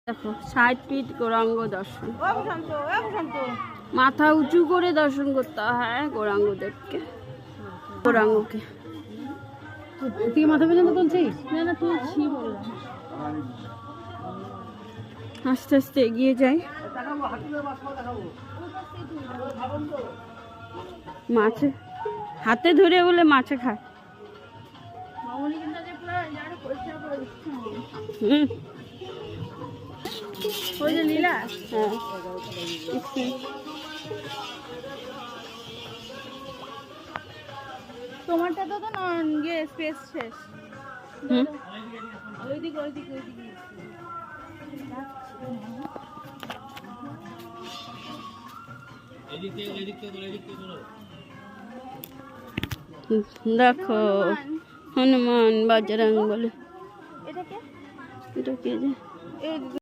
দেখো 60 ফিট গৌরাঙ্গ দর্শন, মাথা উঁচু করে দর্শন করতে হয় গৌরাঙ্গদেবকে, গৌরাঙ্গকে। তুই মাথা পর্যন্ত তুলছিস? না না তুলছি বললাম। আস্তে আস্তে এগিয়ে যাই। মাছে হাতে ধরে বলে মাছে খায়। হুম, ওই যে লীলা, হ্যাঁ তোমারটা তো তো ইয়ে স্পেস শেষ। হুম। ওইদিকে ওইদিকে ওইদিকে দেখো হনুমান বজরং বলে। এটা কে? এটা কে যে এই